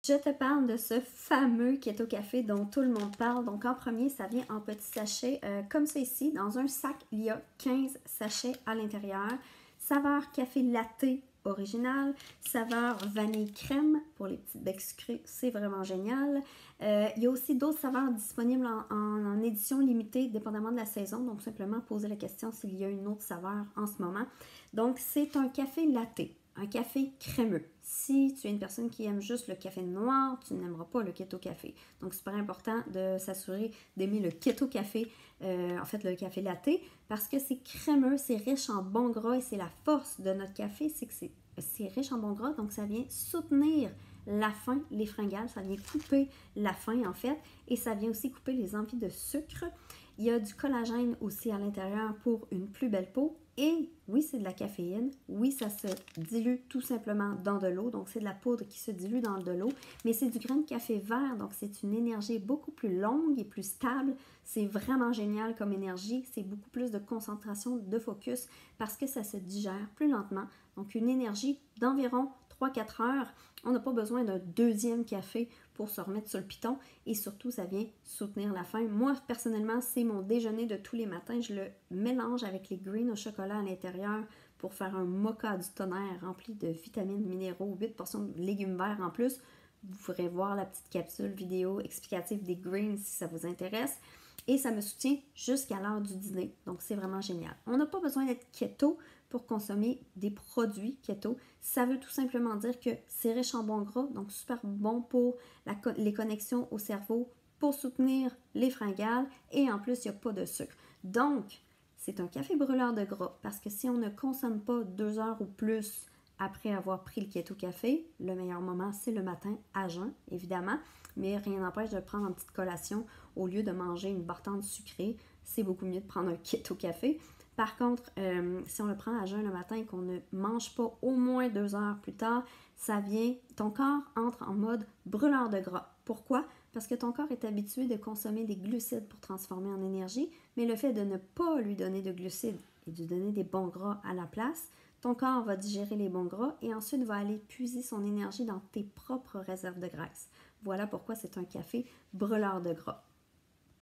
Je te parle de ce fameux Keto Café dont tout le monde parle. Donc en premier, ça vient en petits sachets comme ça ici. Dans un sac, il y a 15 sachets à l'intérieur. Saveur café latte original, saveur vanille crème pour les petites becs sucrés, c'est vraiment génial. Il y a aussi d'autres saveurs disponibles en édition limitée, dépendamment de la saison. Donc simplement poser la question s'il y a une autre saveur en ce moment. Donc c'est un café latte. Un café crémeux. Si tu es une personne qui aime juste le café noir, tu n'aimeras pas le keto café. Donc, super important de s'assurer d'aimer le keto café, en fait le café latte, parce que c'est crémeux, c'est riche en bons gras et c'est la force de notre café, c'est que c'est riche en bons gras, donc ça vient soutenir la faim, les fringales, ça vient couper la faim en fait, et ça vient aussi couper les envies de sucre. Il y a du collagène aussi à l'intérieur pour une plus belle peau. Et oui, c'est de la caféine. Oui, ça se dilue tout simplement dans de l'eau. Donc, c'est de la poudre qui se dilue dans de l'eau. Mais c'est du grain de café vert. Donc, c'est une énergie beaucoup plus longue et plus stable. C'est vraiment génial comme énergie. C'est beaucoup plus de concentration, de focus parce que ça se digère plus lentement. Donc, une énergie d'environ 3-4 heures. On n'a pas besoin d'un deuxième café pour se remettre sur le piton et surtout, ça vient soutenir la faim. Moi, personnellement, c'est mon déjeuner de tous les matins. Je le mélange avec les greens au chocolat à l'intérieur pour faire un mocha du tonnerre rempli de vitamines, minéraux, 8 portions de légumes verts en plus. Vous pourrez voir la petite capsule vidéo explicative des greens si ça vous intéresse. Et ça me soutient jusqu'à l'heure du dîner. Donc, c'est vraiment génial. On n'a pas besoin d'être keto pour consommer des produits keto. Ça veut tout simplement dire que c'est riche en bons gras, donc super bon pour les connexions au cerveau, pour soutenir les fringales et en plus, il n'y a pas de sucre. Donc, c'est un café brûleur de gras parce que si on ne consomme pas 2 heures ou plus après avoir pris le keto café, le meilleur moment, c'est le matin à jeun, évidemment, mais rien n'empêche de le prendre en petite collation au lieu de manger une barre sucrée. C'est beaucoup mieux de prendre un keto café. Par contre, si on le prend à jeun le matin et qu'on ne mange pas au moins 2 heures plus tard, ton corps entre en mode brûleur de gras. Pourquoi? Parce que ton corps est habitué de consommer des glucides pour transformer en énergie, mais le fait de ne pas lui donner de glucides et de lui donner des bons gras à la place, ton corps va digérer les bons gras et ensuite va aller puiser son énergie dans tes propres réserves de graisse. Voilà pourquoi c'est un café brûleur de gras.